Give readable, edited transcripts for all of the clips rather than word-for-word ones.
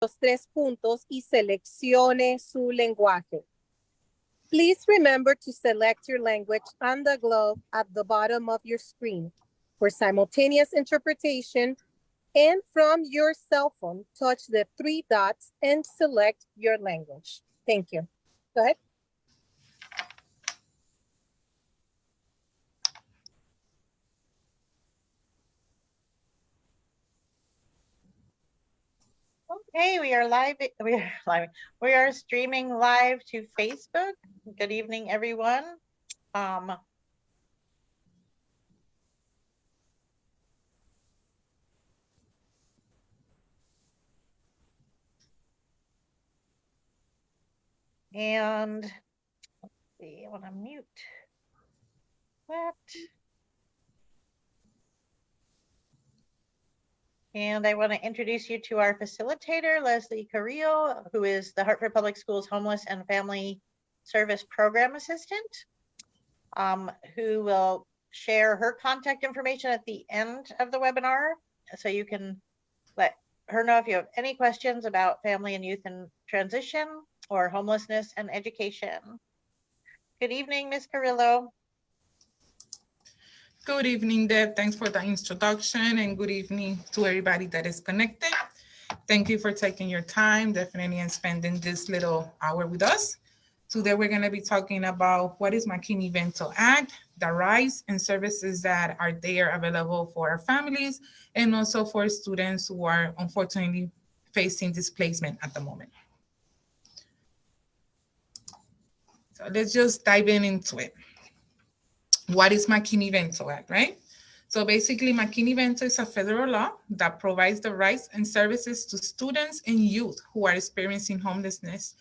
los 3 puntos y seleccione su lenguaje. Please remember to select your language on the globe at the bottom of your screen for simultaneous interpretation, and from your cell phone, touch the 3 dots and select your language. Thank you. Go ahead. Okay, we are live. We are streaming live to Facebook. Good evening, everyone. And let's see, I want to mute that. And I want to introduce you to our facilitator, Leslie Carrillo, who is the Hartford Public Schools Homeless and Family Service Program Assistant, who will share her contact information at the end of the webinar. So you can let her know if you have any questions about family and youth in transition or homelessness and education. Good evening, Ms. Carrillo. Good evening, Deb. Thanks for the introduction, and good evening to everybody that is connected. Thank you for taking your time, definitely, and spending this little hour with us. Today, we're going to be talking about what is McKinney Vento Act, the rights and services that are there available for our families, and also for students who are unfortunately facing displacement at the moment. So let's just dive into it. What is McKinney-Vento Act, right? So basically, McKinney-Vento is a federal law that provides the rights and services to students and youth who are experiencing homelessness.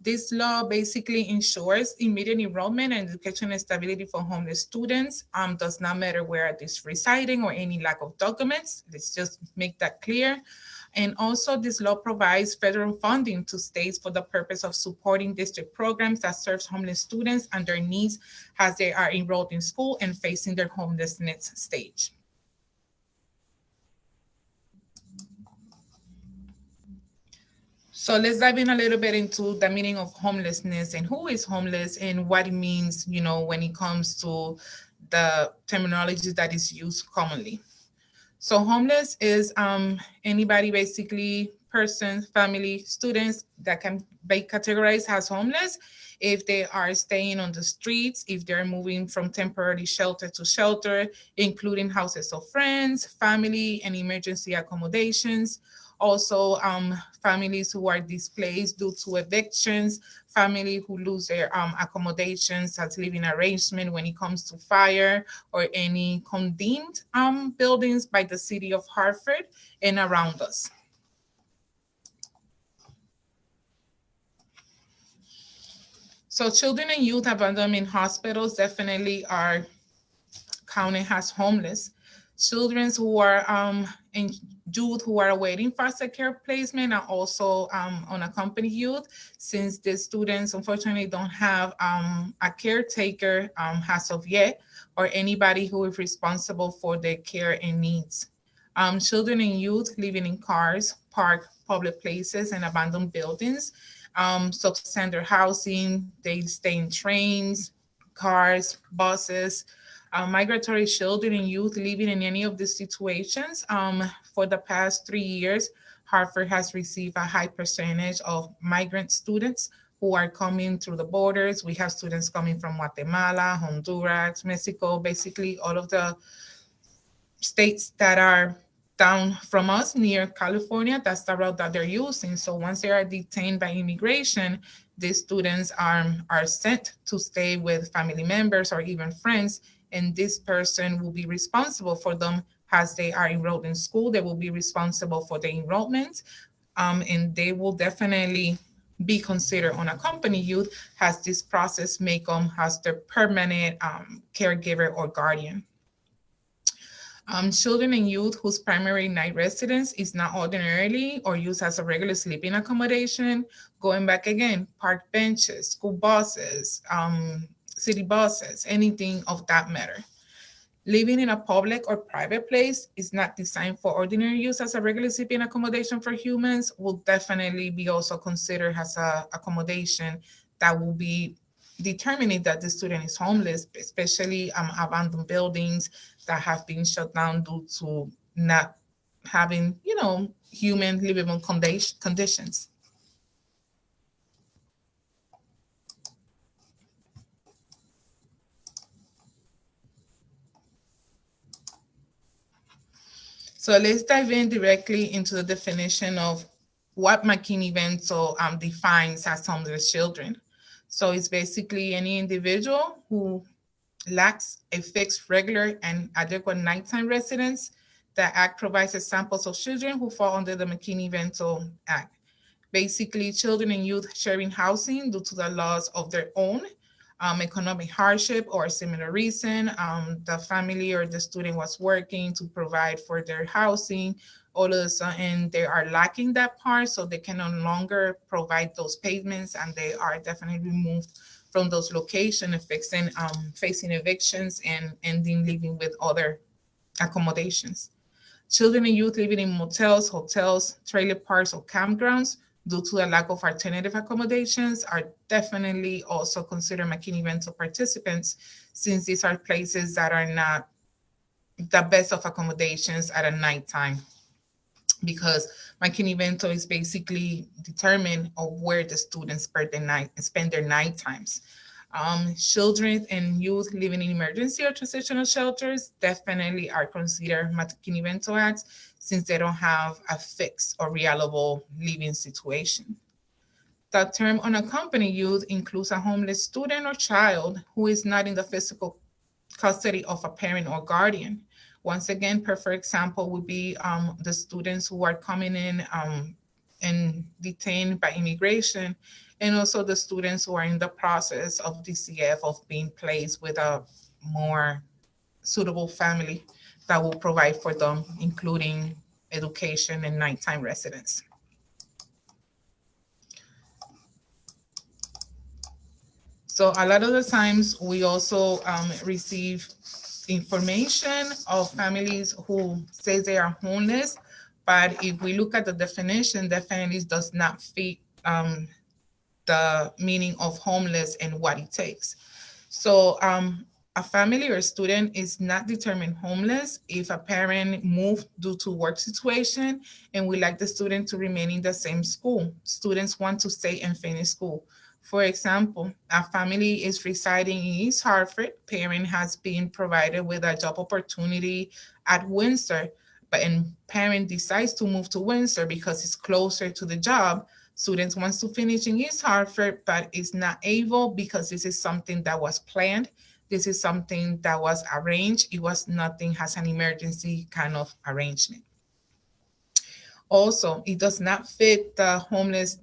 This law basically ensures immediate enrollment and educational stability for homeless students. Does not matter where it is residing or any lack of documents. Let's just make that clear. And also, this law provides federal funding to states for the purpose of supporting district programs that serves homeless students and their needs as they are enrolled in school and facing their homelessness stage. So let's dive in a little bit into the meaning of homelessness and who is homeless and what it means, you know, when it comes to the terminology that is used commonly. So homeless is anybody, basically, person, family, students that can be categorized as homeless if they are staying on the streets, if they're moving from temporary shelter to shelter, including houses of friends, family, and emergency accommodations. Also, families who are displaced due to evictions, family who lose their accommodations as living arrangement when it comes to fire or any condemned buildings by the city of Hartford and around us. So children and youth abandoned in hospitals definitely are counted as homeless. Children who are and youth who are awaiting foster care placement are also unaccompanied youth, since the students unfortunately don't have a caretaker as of yet, or anybody who is responsible for their care and needs. Children and youth living in cars, park, public places, and abandoned buildings, substandard housing. They stay in trains, cars, buses. Migratory children and youth living in any of these situations. For the past 3 years, Hartford has received a high percentage of migrant students who are coming through the borders. We have students coming from Guatemala, Honduras, Mexico, basically all of the states that are down from us near California. That's the route that they're using. So once they are detained by immigration, these students are sent to stay with family members or even friends, and this person will be responsible for them as they are enrolled in school. They will be responsible for the enrollment, and they will definitely be considered unaccompanied youth, as this process may come as their permanent caregiver or guardian. Children and youth whose primary night residence is not ordinarily or used as a regular sleeping accommodation, going back again, park benches, school buses, city buses, anything of that matter. Living in a public or private place is not designed for ordinary use as a regular sleeping accommodation for humans will definitely be also considered as a accommodation that will be determining that the student is homeless, especially abandoned buildings that have been shut down due to not having, human livable conditions. So let's dive in directly into the definition of what McKinney Vento defines as homeless children. So it's basically any individual who lacks a fixed, regular, and adequate nighttime residence. The Act provides examples of children who fall under the McKinney-Vento Act. Basically, children and youth sharing housing due to the loss of their own economic hardship or a similar reason. The family or the student was working to provide for their housing. All of a sudden, they are lacking that part, so they can no longer provide those payments, and they are definitely removed from those locations, facing evictions and ending living with other accommodations. Children and youth living in motels, hotels, trailer parks, or campgrounds due to the lack of alternative accommodations are definitely also considered McKinney-Vento participants, since these are places that are not the best of accommodations at a nighttime, because McKinney-Vento is basically determined of where the students spend their night times. Children and youth living in emergency or transitional shelters definitely are considered McKinney-Vento acts, since they don't have a fixed or reliable living situation. The term unaccompanied youth includes a homeless student or child who is not in the physical custody of a parent or guardian. Once again, perfect example would be the students who are coming in and detained by immigration, and also the students who are in the process of DCF of being placed with a more suitable family that will provide for them, including education and nighttime residence. So a lot of the times we also receive information of families who say they are homeless, but if we look at the definition, definitely does not fit the meaning of homeless and what it takes. So a family or student is not determined homeless if a parent moved due to work situation and we like the student to remain in the same school. Students want to stay and finish school. For example, a family is residing in East Hartford. Parent has been provided with a job opportunity at Windsor, but and parent decides to move to Windsor because it's closer to the job. Students wants to finish in East Hartford, but is not able because this is something that was planned. This is something that was arranged. It was nothing as an emergency kind of arrangement. Also, it does not fit the homeless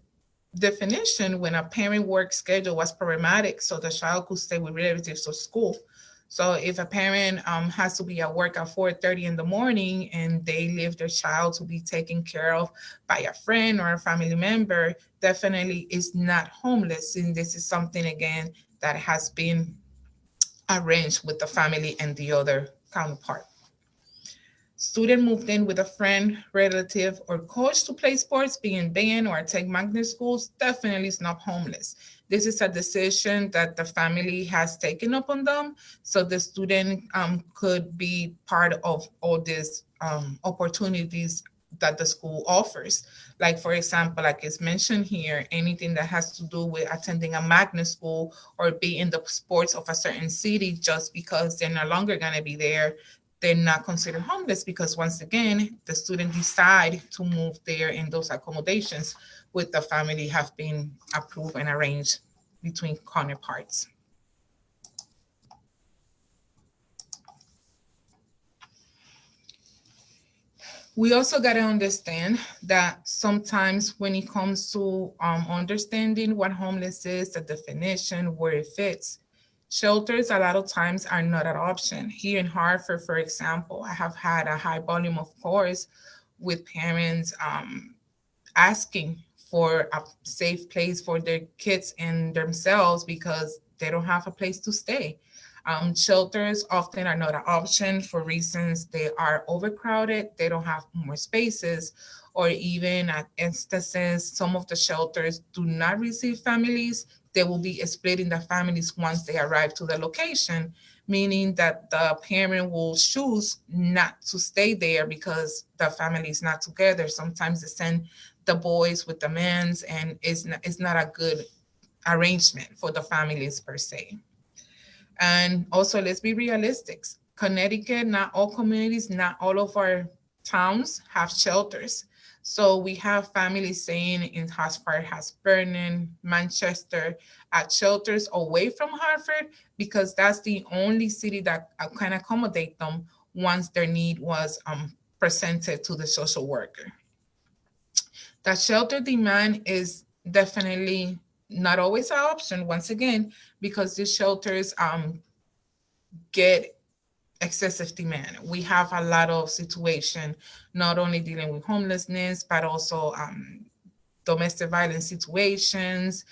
definition when a parent work schedule was problematic, so the child could stay with relatives or school. So if a parent has to be at work at 4:30 in the morning and they leave their child to be taken care of by a friend or a family member, definitely is not homeless. And this is something, again, that has been arranged with the family and the other counterpart. Student moved in with a friend, relative, or coach to play sports, be in band, or take magnet schools, definitely is not homeless. This is a decision that the family has taken upon them, so the student could be part of all these opportunities that the school offers. Like, for example, like it's mentioned here, anything that has to do with attending a magnet school or be in the sports of a certain city, just because they're no longer going to be there, they're not considered homeless, because once again, the student decide to move there in those accommodations with the family have been approved and arranged between counterparts. We also got to understand that sometimes when it comes to understanding what homeless is, the definition, where it fits, shelters a lot of times are not an option. Here in Hartford, for example, I have had a high volume of calls with parents asking for a safe place for their kids and themselves because they don't have a place to stay. Shelters often are not an option for reasons they are overcrowded, they don't have more spaces, or even at instances, some of the shelters do not receive families. They will be splitting the families once they arrive to the location, meaning that the parent will choose not to stay there because the family is not together. Sometimes they send the boys with the men's, and it's not a good arrangement for the families per se. And also, let's be realistic. Connecticut, not all communities, not all of our towns have shelters. So we have families staying in as far as Vernon, Manchester, at shelters away from Hartford, because that's the only city that can accommodate them once their need was presented to the social worker. That shelter demand is definitely not always an option, once again, because these shelters get excessive demand. We have a lot of situation, not only dealing with homelessness, but also domestic violence situations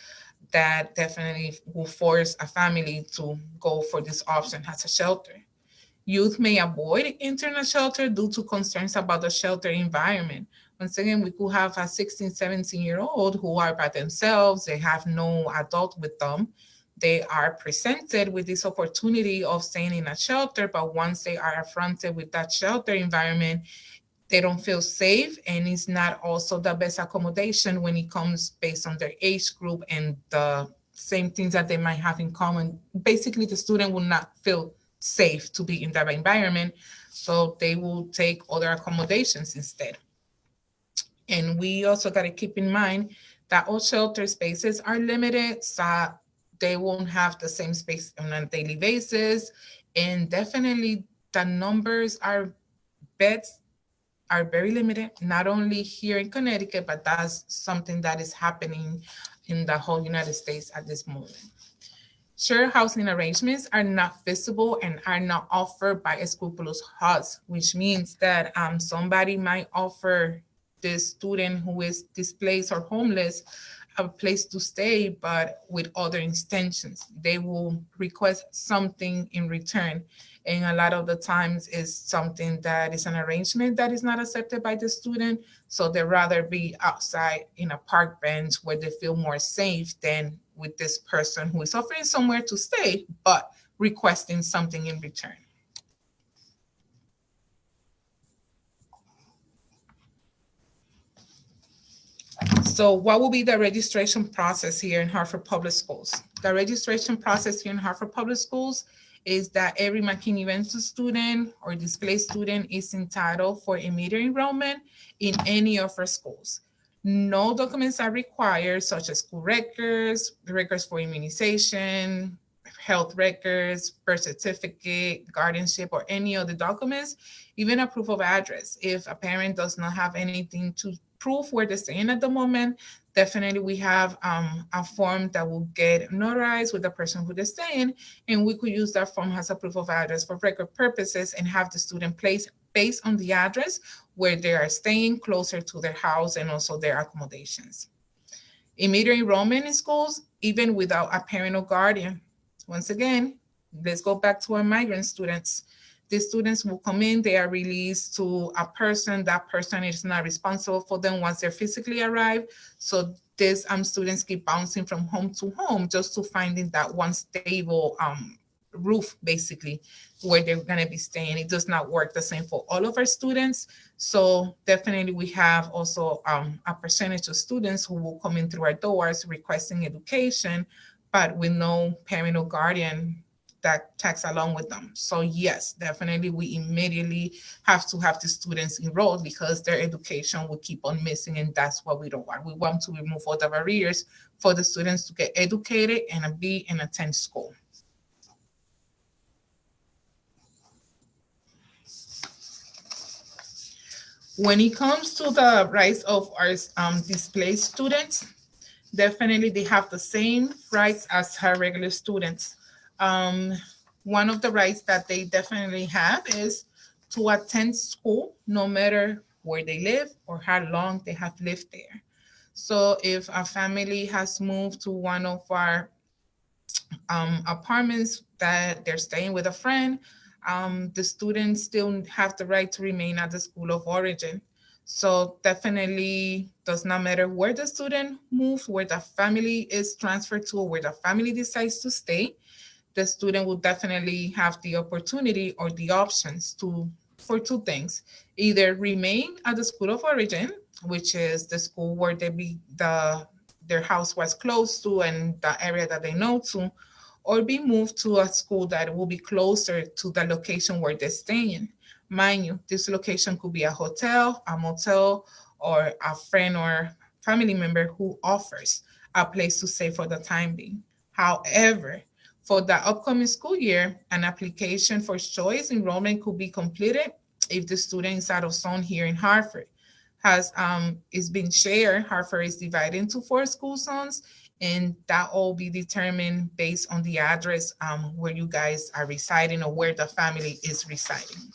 that definitely will force a family to go for this option as a shelter. Youth may avoid entering a shelter due to concerns about the shelter environment. Once again, we could have a 16, 17-year-old who are by themselves, they have no adult with them. They are presented with this opportunity of staying in a shelter, but once they are affronted with that shelter environment, they don't feel safe, and it's not also the best accommodation when it comes based on their age group and the same things that they might have in common. Basically, the student will not feel safe to be in that environment, so they will take other accommodations instead. And we also got to keep in mind that all shelter spaces are limited, so they won't have the same space on a daily basis. And definitely the numbers are beds are very limited, not only here in Connecticut, but that's something that is happening in the whole United States at this moment. Shared housing arrangements are not feasible and are not offered by scrupulous HUDs, which means that somebody might offer this student who is displaced or homeless a place to stay, but with other intentions. They will request something in return. And a lot of the times is something that is an arrangement that is not accepted by the student. So they'd rather be outside in a park bench where they feel more safe than with this person who is offering somewhere to stay, but requesting something in return. So what will be the registration process here in Hartford Public Schools? The registration process here in Hartford Public Schools is that every McKinney Vento student or displaced student is entitled for immediate enrollment in any of our schools. No documents are required, such as school records, records for immunization, health records, birth certificate, guardianship, or any other documents, even a proof of address. If a parent does not have anything to prove where they're staying at the moment, definitely we have a form that will get notarized with the person who they're staying, and we could use that form as a proof of address for record purposes and have the student place based on the address where they are staying closer to their house and also their accommodations. Immediate enrollment in schools, even without a parent or guardian. Once again, let's go back to our migrant students. These students will come in, they are released to a person. That person is not responsible for them once they're physically arrived. So these students keep bouncing from home to home just to finding that one stable roof, basically, where they're going to be staying. It does not work the same for all of our students. So definitely we have also a percentage of students who will come in through our doors requesting education, but with no parent or guardian that tags along with them. So yes, definitely we immediately have to have the students enrolled because their education will keep on missing, and that's what we don't want. We want to remove all the barriers for the students to get educated and be and attend school. When it comes to the rights of our displaced students, definitely they have the same rights as our regular students. One of the rights that they definitely have is to attend school no matter where they live or how long they have lived there. So if a family has moved to one of our apartments that they're staying with a friend, the students still have the right to remain at the school of origin. So definitely does not matter where the student moves, where the family is transferred to, or where the family decides to stay, the student will definitely have the opportunity or the options to for two things: either remain at the school of origin, which is the school where their house was close to and the area that they know to, or be moved to a school that will be closer to the location where they're staying. Mind you, this location could be a hotel, a motel, or a friend or family member who offers a place to stay for the time being. However, for the upcoming school year, an application for choice enrollment could be completed if the student is out of zone here in Hartford. Has is been shared. Hartford is divided into 4 school zones, and that all be determined based on the address where you guys are residing or where the family is residing.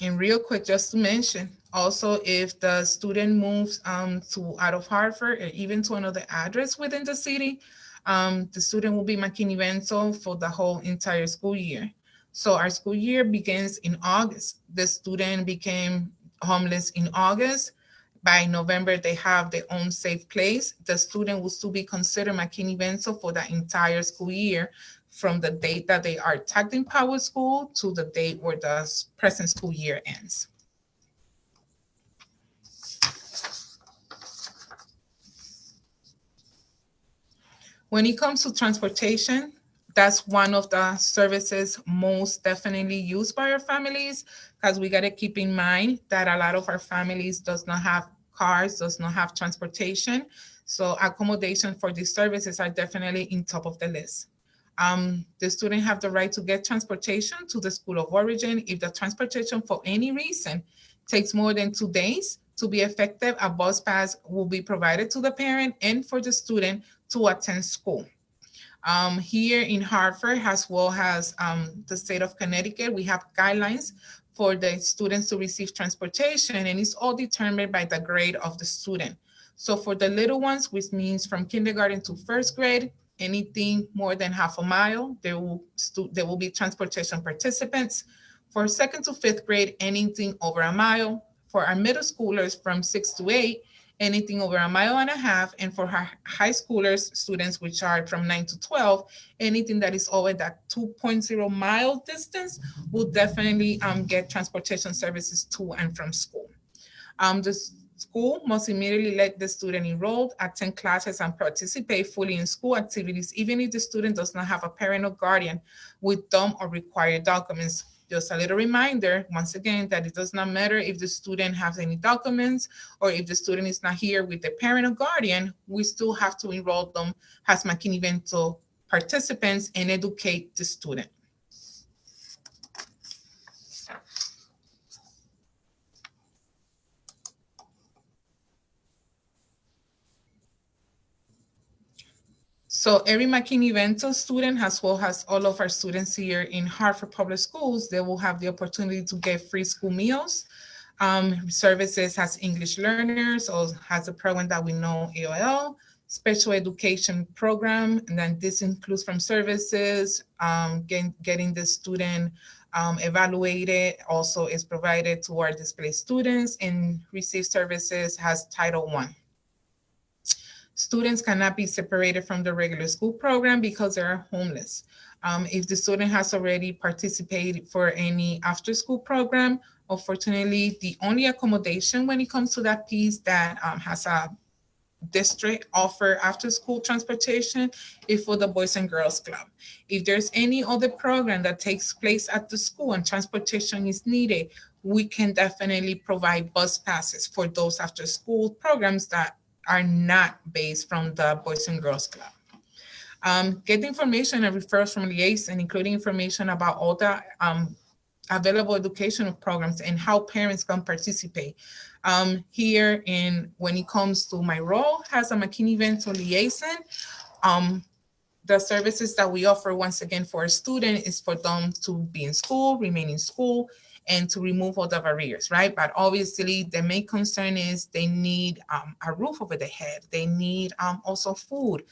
And real quick, just to mention, also if the student moves to out of Hartford or even to another address within the city, the student will be McKinney Vento for the whole entire school year. So our school year begins in August. The student became homeless in August. By November, they have their own safe place. The student will still be considered McKinney Vento for the entire school year, from the date that they are tagged in Power School to the date where the present school year ends. When it comes to transportation, that's one of the services most definitely used by our families, because we got to keep in mind that a lot of our families does not have cars, does not have transportation. So accommodation for these services are definitely in top of the list. The student have the right to get transportation to the school of origin. If the transportation for any reason takes more than 2 days to be effective, a bus pass will be provided to the parent and for the student to attend school. Here in Hartford, as well as the state of Connecticut, we have guidelines for the students to receive transportation, and it's all determined by the grade of the student. So for the little ones, which means from kindergarten to first grade, anything more than half a mile, there will be transportation participants. For second to fifth grade, anything over a mile. For our middle schoolers from 6 to 8, anything over a mile and a half. And for high schoolers, students which are from 9 to 12, anything that is over that 2.0 mile distance will definitely get transportation services to and from school. The school must immediately let the student enroll, attend classes, and participate fully in school activities, even if the student does not have a parent or guardian with them or required documents. Just a little reminder, once again, that it does not matter if the student has any documents or if the student is not here with the parent or guardian, we still have to enroll them as McKinney Vento participants and educate the student. So every McKinney Vento student, as well as all of our students here in Hartford Public Schools, they will have the opportunity to get free school meals. Services has English learners, or has a program that we know, AOL, special education program, and then this includes from services, getting the student evaluated, also is provided to our displaced students, and receive services has Title I. Students cannot be separated from the regular school program because they are homeless. If the student has already participated for any after-school program, unfortunately, the only accommodation when it comes to that piece that has a district offer after-school transportation is for the Boys and Girls Club. If there's any other program that takes place at the school and transportation is needed, we can definitely provide bus passes for those after-school programs that are not based from the Boys and Girls Club. Get the information and referrals from liaison, including information about all the available educational programs and how parents can participate. Here when it comes to my role as a McKinney Vento liaison, the services that we offer once again for a student is for them to be in school, remain in school, and to remove all the barriers, right? But obviously the main concern is they need a roof over their head. They need also food.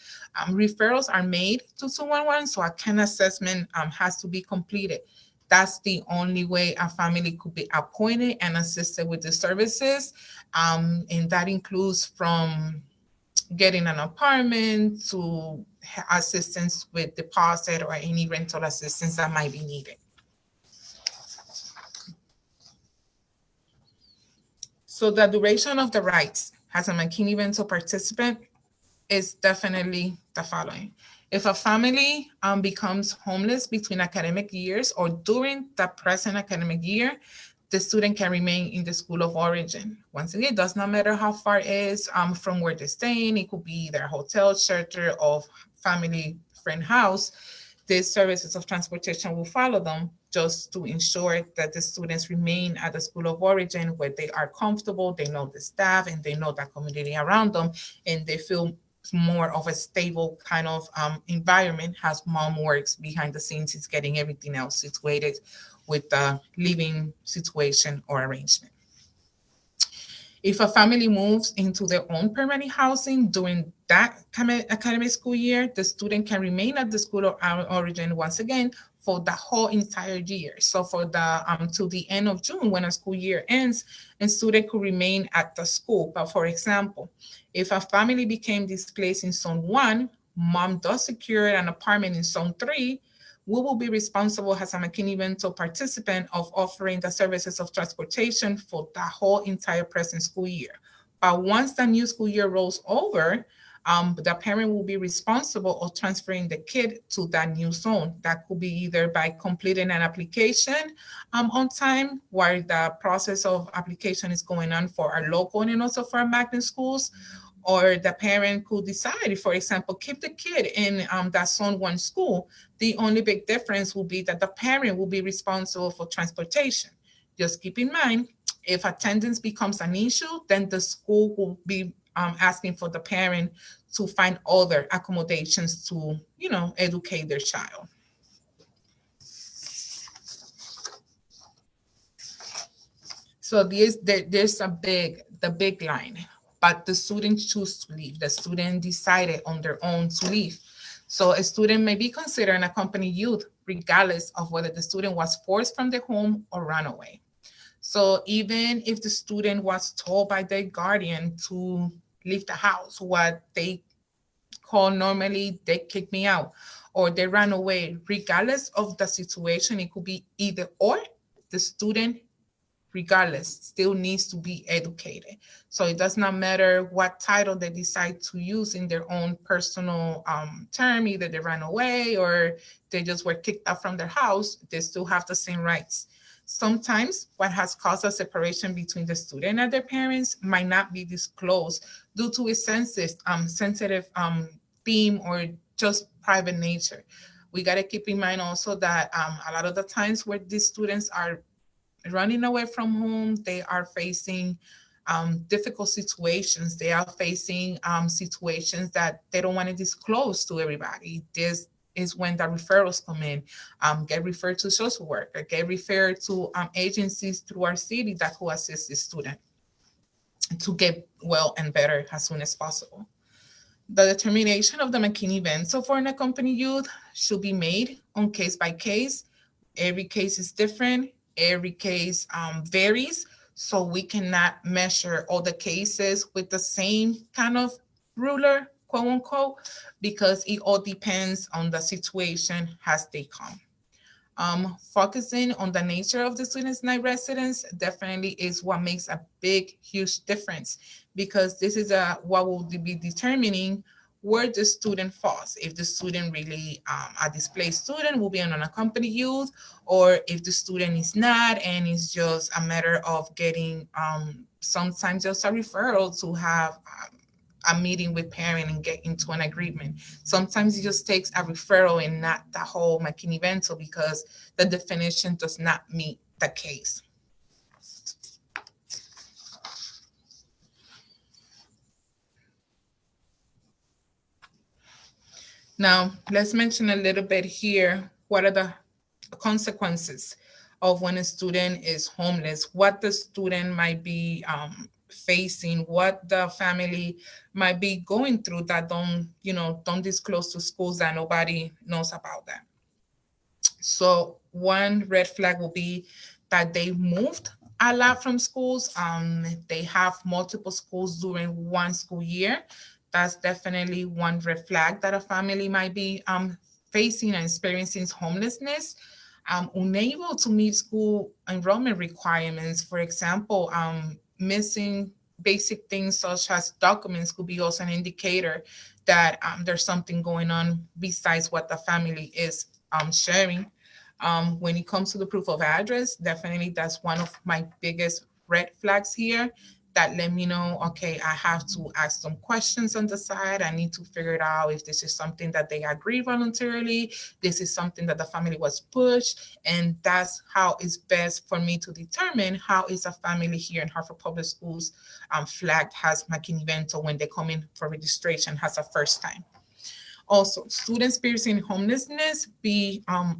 Referrals are made to 211, so a CAN assessment has to be completed. That's the only way a family could be appointed and assisted with the services. And that includes from getting an apartment to assistance with deposit or any rental assistance that might be needed. So the duration of the rights as a McKinney Vento participant is definitely the following. If a family becomes homeless between academic years or during the present academic year, the student can remain in the school of origin. Once again, it does not matter how far it is from where they're staying. It could be their hotel, shelter, or family friend house. These services of transportation will follow them just to ensure that the students remain at the school of origin where they are comfortable, they know the staff, and they know the community around them, and they feel more of a stable kind of environment as mom works behind the scenes, is getting everything else situated with the living situation or arrangement. If a family moves into their own permanent housing during that academic school year, the student can remain at the school of origin once again for the whole entire year. So for the to the end of June, when a school year ends, a student could remain at the school. But for example, if a family became displaced in Zone 1, mom does secure an apartment in Zone 3, we will be responsible as a McKinney Vento participant of offering the services of transportation for the whole entire present school year. But once the new school year rolls over, the parent will be responsible of transferring the kid to that new zone. That could be either by completing an application on time while the process of application is going on for our local and also for our magnet schools, or the parent could decide, for example, keep the kid in that Zone 1 school. The only big difference will be that the parent will be responsible for transportation. Just keep in mind, if attendance becomes an issue, then the school will be asking for the parent to find other accommodations to, educate their child. So there's the big line, but the student choose to leave. The student decided on their own to leave. So a student may be considered an accompanied youth, regardless of whether the student was forced from the home or ran away. So even if the student was told by their guardian to leave the house, what they call normally, they kick me out, or they ran away, regardless of the situation, it could be either or. The student, regardless, still needs to be educated. So it does not matter what title they decide to use in their own personal term, either they ran away or they just were kicked out from their house, they still have the same rights. Sometimes what has caused a separation between the student and their parents might not be disclosed due to a sensitive theme or just private nature. We got to keep in mind also that a lot of the times where these students are running away from home, they are facing difficult situations. They are facing situations that they don't want to disclose to everybody. This is when the referrals come in, get referred to social worker, get referred to agencies through our city that will assist the student to get well and better as soon as possible. The determination of the McKinney Vento for an accompanied youth should be made on case by case. Every case is different. Every case varies. So we cannot measure all the cases with the same kind of ruler, quote unquote, because it all depends on the situation as they come. Focusing on the nature of the student's night residence definitely is what makes a big, huge difference, because this is what will be determining where the student falls. If the student really a displaced student will be an unaccompanied youth, or if the student is not and it's just a matter of getting sometimes just a referral to have a meeting with parent and get into an agreement. Sometimes it just takes a referral and not the whole McKinney Vento because the definition does not meet the case. Now, let's mention a little bit here, what are the consequences of when a student is homeless, what the student might be facing, what the family might be going through that don't disclose to schools, that nobody knows about that. So one red flag will be that they moved a lot from schools. They have multiple schools during one school year. That's definitely one red flag that a family might be facing and experiencing homelessness. Unable to meet school enrollment requirements, for example, missing basic things such as documents could be also an indicator that there's something going on besides what the family is sharing. When it comes to the proof of address, definitely that's one of my biggest red flags here that let me know, okay, I have to ask some questions on the side. I need to figure it out if this is something that they agree voluntarily, this is something that the family was pushed, and that's how it's best for me to determine how is a family here in Hartford Public Schools flagged as McKinney Vento when they come in for registration as a first time. Also, students experiencing homelessness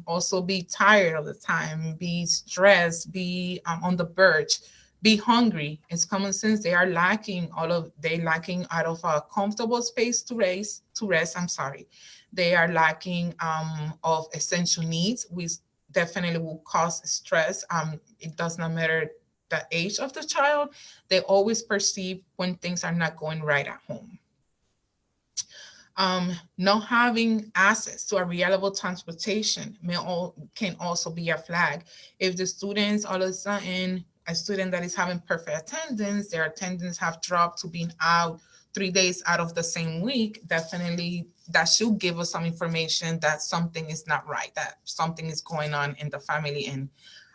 also be tired all the time, be stressed, be on the verge, be hungry. It's common sense. They lacking out of a comfortable space to rest. I'm sorry. They are lacking of essential needs, which definitely will cause stress. It does not matter the age of the child. They always perceive when things are not going right at home. Not having access to a reliable transportation can also be a flag. If the students all of a sudden, a student that is having perfect attendance, their attendance have dropped to being out 3 days out of the same week, definitely that should give us some information that something is not right, that something is going on in the family and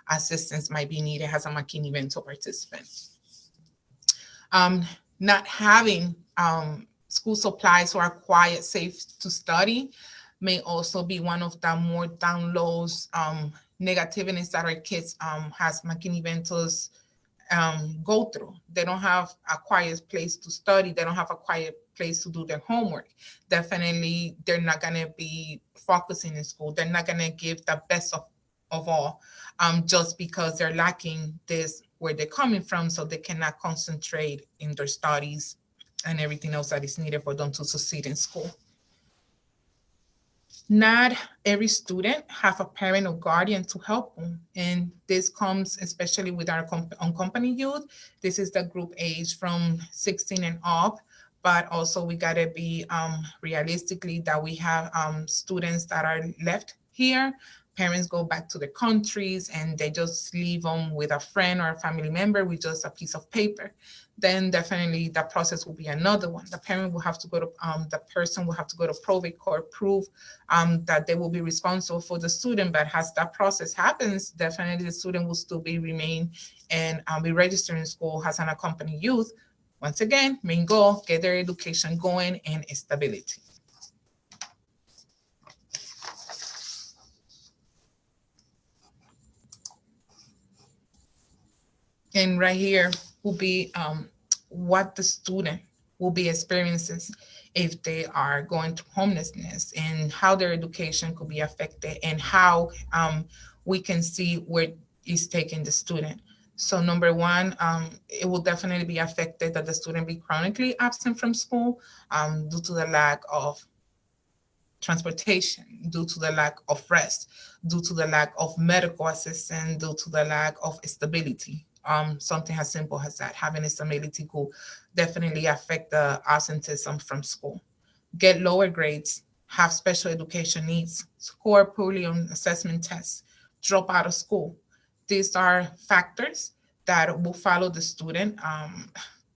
assistance might be needed as a McKinney Vento participant. Not having school supplies or quiet, safe to study may also be one of the more downloads, negativities that our kids has McKinney Ventos go through. They don't have a quiet place to study. They don't have a quiet place to do their homework. Definitely, they're not going to be focusing in school. They're not going to give the best of all just because they're lacking this where they're coming from, so they cannot concentrate in their studies and everything else that is needed for them to succeed in school. Not every student have a parent or guardian to help them. And this comes especially with our unaccompanied youth. This is the group age from 16 and up. But also we gotta be realistically that we have students that are left here. Parents go back to their countries and they just leave them with a friend or a family member with just a piece of paper. Then definitely the process will be another one. The parent will have to go to, the person will have to go to probate court, prove that they will be responsible for the student. But as that process happens, definitely the student will still remain and be registered in school as an accompanied youth. Once again, main goal, get their education going and stability. And right here will be what the student will be experiencing if they are going through homelessness and how their education could be affected and how we can see where it's taking the student. So number one, it will definitely be affected that the student be chronically absent from school due to the lack of transportation, due to the lack of rest, due to the lack of medical assistance, due to the lack of stability. Something as simple as that, having stability could definitely affect the absenteeism from school. Get lower grades, have special education needs, score poorly on assessment tests, drop out of school. These are factors that will follow the student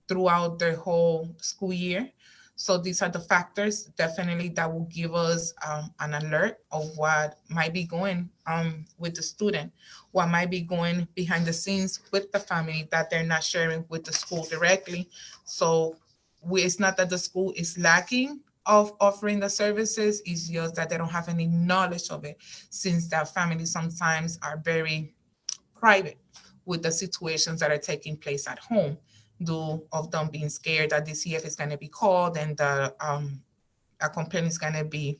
throughout their whole school year. So these are the factors definitely that will give us an alert of what might be going with the student, what might be going behind the scenes with the family that they're not sharing with the school directly. So it's not that the school is lacking of offering the services, it's just that they don't have any knowledge of it, since their families sometimes are very private with the situations that are taking place at home, due of them being scared that the CF is going to be called and a complaint is going to be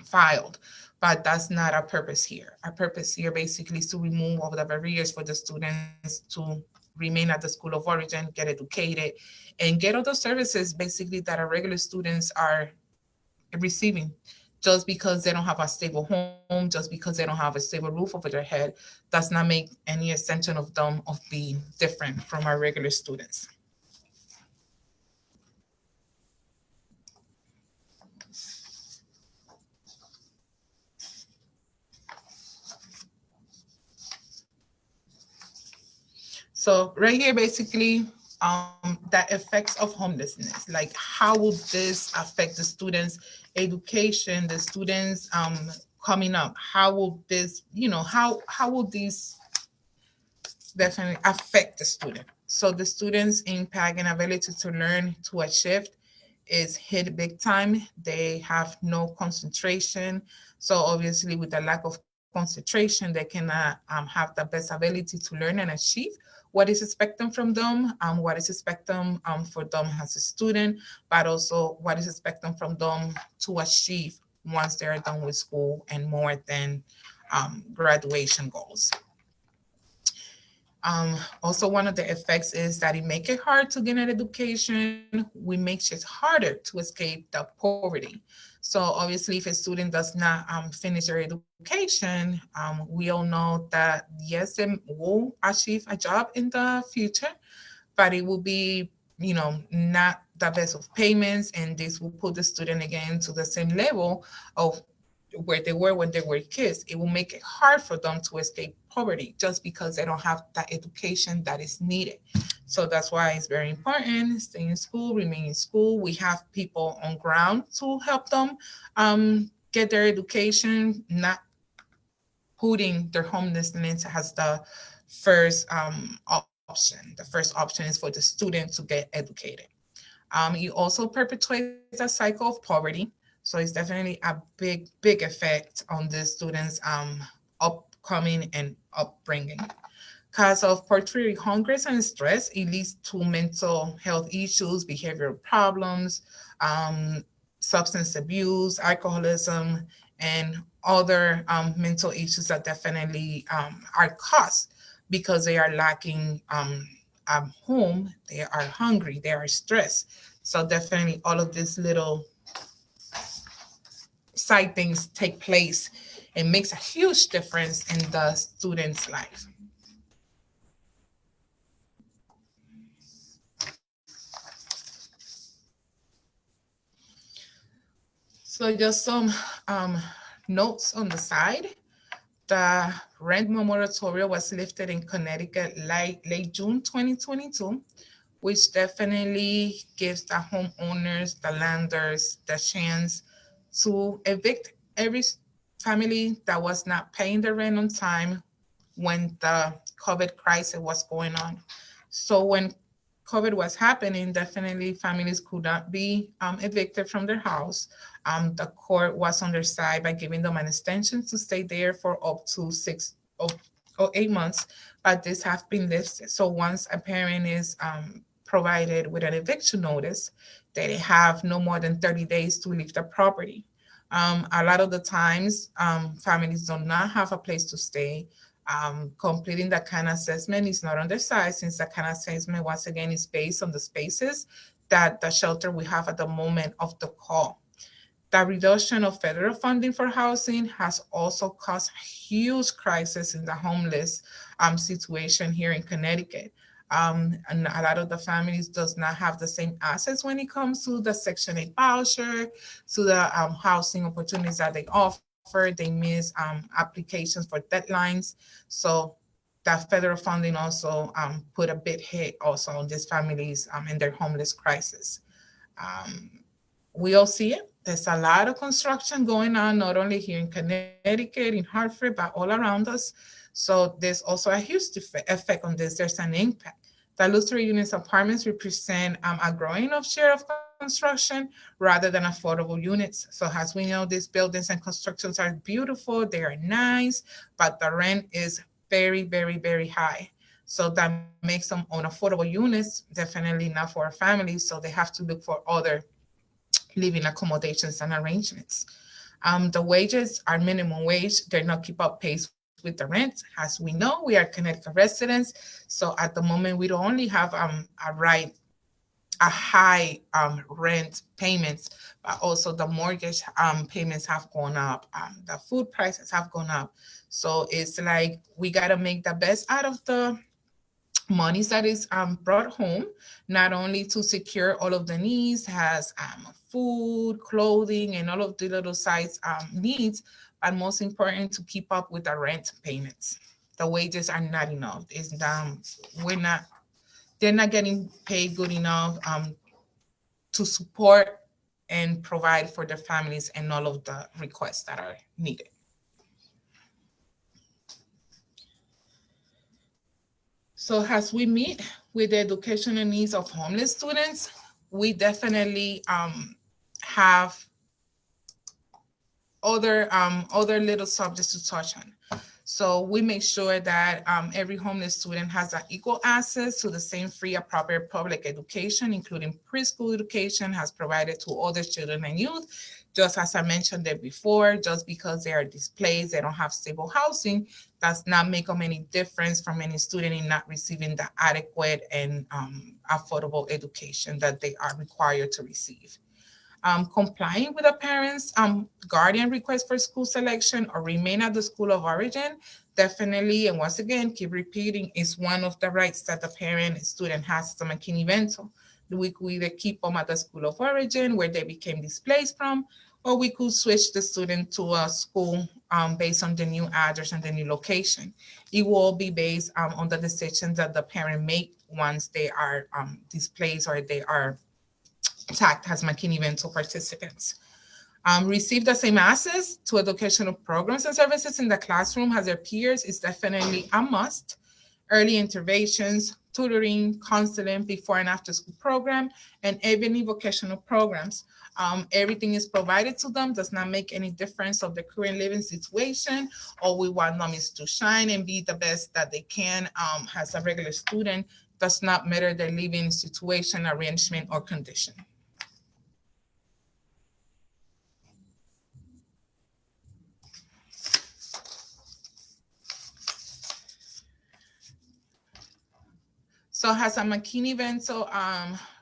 filed. But that's not our purpose here. Our purpose here basically is to remove all the barriers for the students to remain at the school of origin, get educated, and get all the services basically that our regular students are receiving. Just because they don't have a stable home, just because they don't have a stable roof over their head, does not make any extension of them of being different from our regular students. So right here, basically, the effects of homelessness, like how will this affect the students' education, the students coming up? How will this, how will these definitely affect the student? So the students' impact and ability to learn to achieve is hit big time. They have no concentration. So obviously, with the lack of concentration, they cannot have the best ability to learn and achieve what is expected from them, what is expected for them as a student, but also what is expected from them to achieve once they are done with school and more than graduation goals. Also, one of the effects is that it makes it hard to get an education. We makes it harder to escape the poverty. So obviously, if a student does not finish their education, we all know that yes, they will achieve a job in the future, but it will be, not the best of payments, and this will put the student again to the same level of where they were when they were kids. It will make it hard for them to escape poverty just because they don't have that education that is needed. So that's why it's very important. Stay in school, remain in school. We have people on ground to help them get their education, not putting their homelessness as the first option. The first option is for the student to get educated. It also perpetuates a cycle of poverty. So it's definitely a big effect on the students' upcoming and upbringing. Because of portraying hunger and stress, it leads to mental health issues, behavioral problems, um, substance abuse, alcoholism, and other mental issues that definitely are caused because they are lacking home, they are hungry, they are stressed. So definitely all of these little side things take place and makes a huge difference in the student's life. So just some notes on the side. The rent moratorium was lifted in Connecticut late June 2022, which definitely gives the homeowners, the lenders, the chance to evict every family that was not paying the rent on time when the COVID crisis was going on. So when COVID was happening, definitely families could not be evicted from their house. The court was on their side by giving them an extension to stay there for up to 6 or 8 months, but this have been lifted. So once a parent is provided with an eviction notice, they have no more than 30 days to leave the property. A lot of the times, families do not have a place to stay. Completing that kind of assessment is not on their side, since that kind of assessment, once again, is based on the spaces that the shelter we have at the moment of the call. The reduction of federal funding for housing has also caused a huge crisis in the homeless situation here in Connecticut. And a lot of the families does not have the same assets when it comes to the Section 8 voucher, to the housing opportunities that they offer. They miss applications for deadlines. So that federal funding also put a big hit also on these families in their homeless crisis. Um, we all see it. There's a lot of construction going on, not only here in Connecticut, in Hartford, but all around us. So there's also a huge effect on this. There's an impact. The luxury units apartments represent a growing of share of construction rather than affordable units. So as we know, these buildings and constructions are beautiful, they are nice, but the rent is very high. So that makes them unaffordable units, definitely not for our families. So they have to look for other living accommodations and arrangements. The wages are minimum wage. They're not keep up pace with the rent. As we know, we are Connecticut residents. So at the moment, we don't only have a high rent payments, but also the mortgage payments have gone up. The food prices have gone up. So it's like we got to make the best out of the monies that is brought home, not only to secure all of the needs, has food, clothing, and all of the little size needs, but most important to keep up with the rent payments. The wages are not enough. We're not. They're not getting paid good enough to support and provide for their families and all of the requests that are needed. So as we meet with the educational needs of homeless students, we definitely have other little subjects to touch on. So we make sure that every homeless student has an equal access to the same free appropriate public education, including preschool education, has provided to other children and youth. Just as I mentioned it before, just because they are displaced, they don't have stable housing, does not make them any difference from any student in not receiving the adequate and affordable education that they are required to receive. Complying with a parent's guardian request for school selection or remain at the school of origin, definitely, and once again, keep repeating, is one of the rights that the parent student has as a McKinney Vento. We could either keep them at the school of origin where they became displaced from, or we could switch the student to a school based on the new address and the new location. It will be based on the decisions that the parent make once they are displaced or they are tagged as McKinney Vento participants. Receive the same access to educational programs and services in the classroom as their peers is definitely a must. Early interventions, tutoring, counseling, before and after school program, and even vocational programs. Everything is provided to them, does not make any difference of the current living situation. All we want them is to shine and be the best that they can as a regular student, does not matter their living situation, arrangement, or condition. So as a McKinney Vento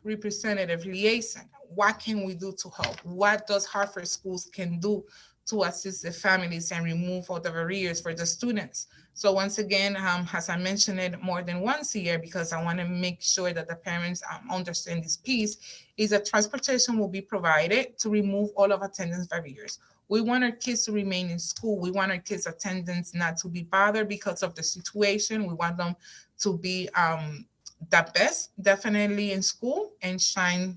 representative liaison, what can we do to help? What does Hartford Schools can do to assist the families and remove all the barriers for the students? So once again, as I mentioned it more than once a year, because I want to make sure that the parents understand this piece, is that transportation will be provided to remove all of attendance barriers. We want our kids to remain in school. We want our kids' attendance not to be bothered because of the situation. We want them to be the best, definitely in school, and shine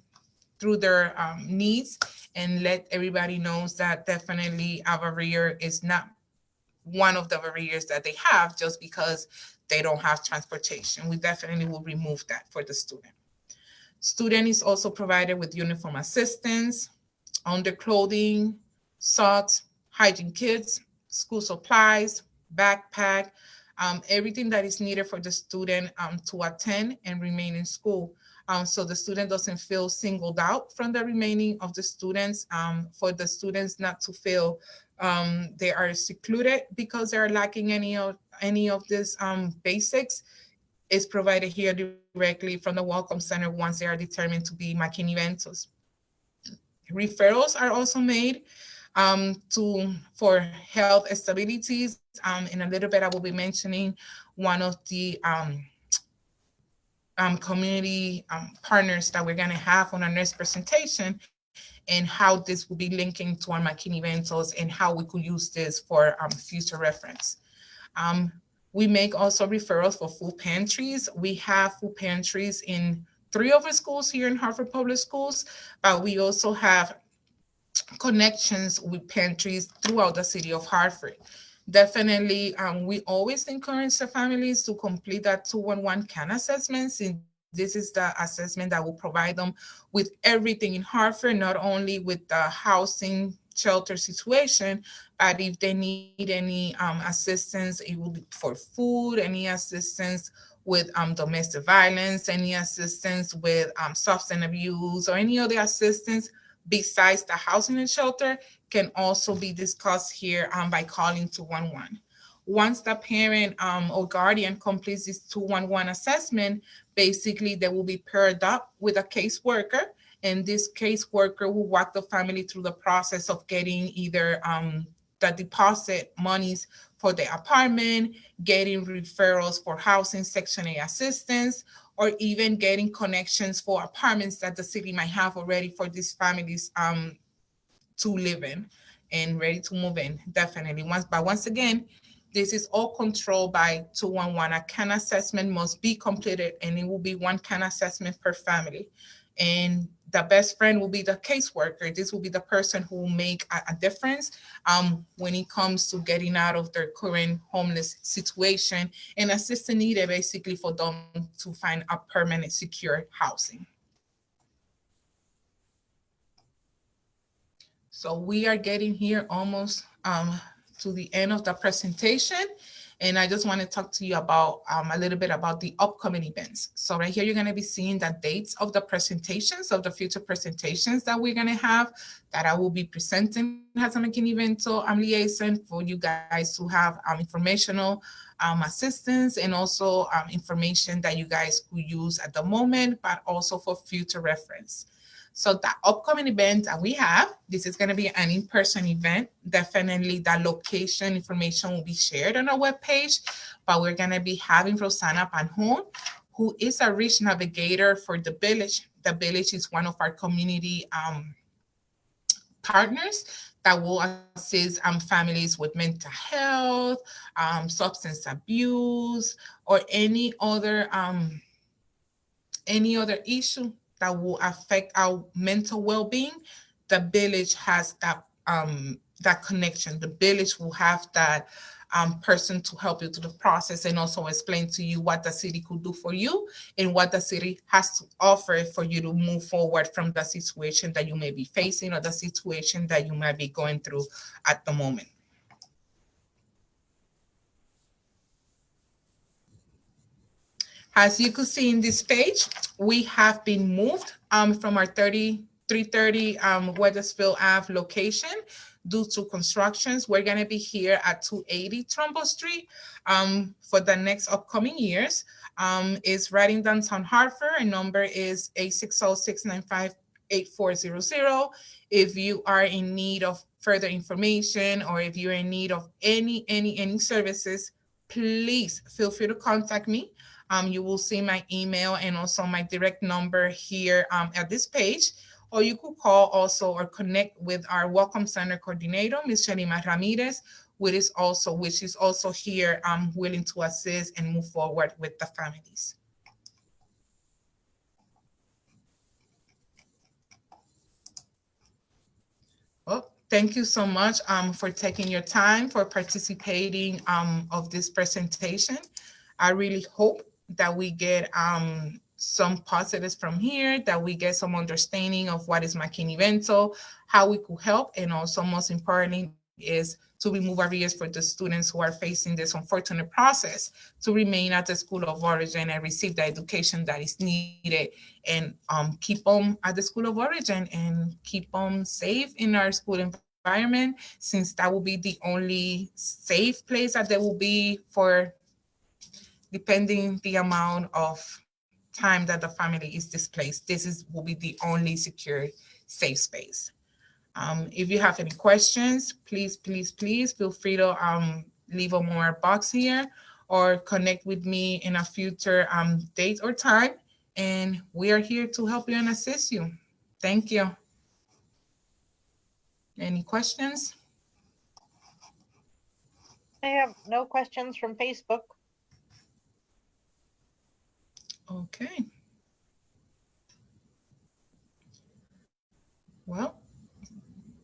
through their needs, and let everybody knows that definitely our barrier is not one of the barriers that they have just because they don't have transportation. We definitely will remove that for the student. Student is also provided with uniform assistance, underclothing, socks, hygiene kits, school supplies, backpack, everything that is needed for the student to attend and remain in school. So the student doesn't feel singled out from the remaining of the students, for the students not to feel they are secluded because they are lacking any of these basics, is provided here directly from the Welcome Center once they are determined to be McKinney Ventos. Referrals are also made for health stabilities. In a little bit, I will be mentioning one of the community partners that we're going to have on our next presentation, and how this will be linking to our McKinney Ventos and how we could use this for future reference. We make also referrals for food pantries. We have food pantries in 3 of our schools here in Hartford Public Schools, but we also have connections with pantries throughout the city of Hartford. Definitely, we always encourage the families to complete that 211 CAN assessment, since this is the assessment that will provide them with everything in Hartford, not only with the housing shelter situation, but if they need any assistance, it will be for food, any assistance with domestic violence, any assistance with substance abuse, or any other assistance besides the housing and shelter, can also be discussed here by calling 211. Once the parent or guardian completes this 211 assessment, basically they will be paired up with a caseworker, and this caseworker will walk the family through the process of getting either the deposit monies for the apartment, getting referrals for housing Section 8 assistance, or even getting connections for apartments that the city might have already for these families to live in and ready to move in, definitely. Once again, this is all controlled by 211. A CAN assessment must be completed, and it will be one CAN assessment per family. And the best friend will be the caseworker. This will be the person who will make a difference when it comes to getting out of their current homeless situation and assistance needed basically for them to find a permanent secure housing. So we are getting here almost to the end of the presentation. And I just want to talk to you about a little bit about the upcoming events. So right here, you're going to be seeing the dates of the presentations, of the future presentations that we're going to have, that I will be presenting as a McKinney Vento liaison for you guys to have informational assistance, and also information that you guys could use at the moment, but also for future reference. So the upcoming event that we have, this is going to be an in-person event. Definitely the location information will be shared on our webpage, but we're going to be having Rosanna Panjon, who is a risk navigator for the Village. The Village is one of our community partners that will assist families with mental health, substance abuse, or any other issue that will affect our mental well-being. The Village has that that connection. The Village will have that person to help you through the process, and also explain to you what the city could do for you and what the city has to offer for you to move forward from the situation that you may be facing or the situation that you might be going through at the moment. As you can see in this page, we have been moved from our 330 Weathersfield Ave location due to constructions. We're going to be here at 280 Trumbull Street for the next upcoming years. It's right in downtown Hartford, and number is 860-695-8400. If you are in need of further information, or if you're in need of any services, please feel free to contact me. You will see my email and also my direct number here at this page, or you could call also or connect with our Welcome Center coordinator, Ms. Shelima Ramirez, which is also here willing to assist and move forward with the families. Well, thank you so much for taking your time for participating of this presentation. I really hope that we get some positives from here, that we get some understanding of what is McKinney Vento, how we could help, and also most importantly is to remove barriers for the students who are facing this unfortunate process to remain at the school of origin and receive the education that is needed, and keep them at the school of origin and keep them safe in our school environment, since that will be the only safe place that there will be for depending the amount of time that the family is displaced. Will be the only secure, safe space. If you have any questions, please feel free to leave them on our box here, or connect with me in a future date or time. And we are here to help you and assist you. Thank you. Any questions? I have no questions from Facebook. Okay. Well,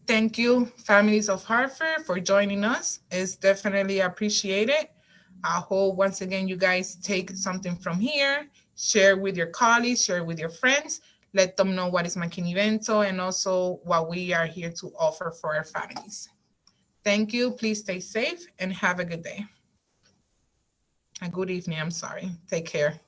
thank you, families of Hartford, for joining us. It's definitely appreciated. I hope once again you guys take something from here, share with your colleagues, share with your friends, let them know what is McKinney Vento and also what we are here to offer for our families. Thank you. Please stay safe and have a good day. A good evening, I'm sorry. Take care.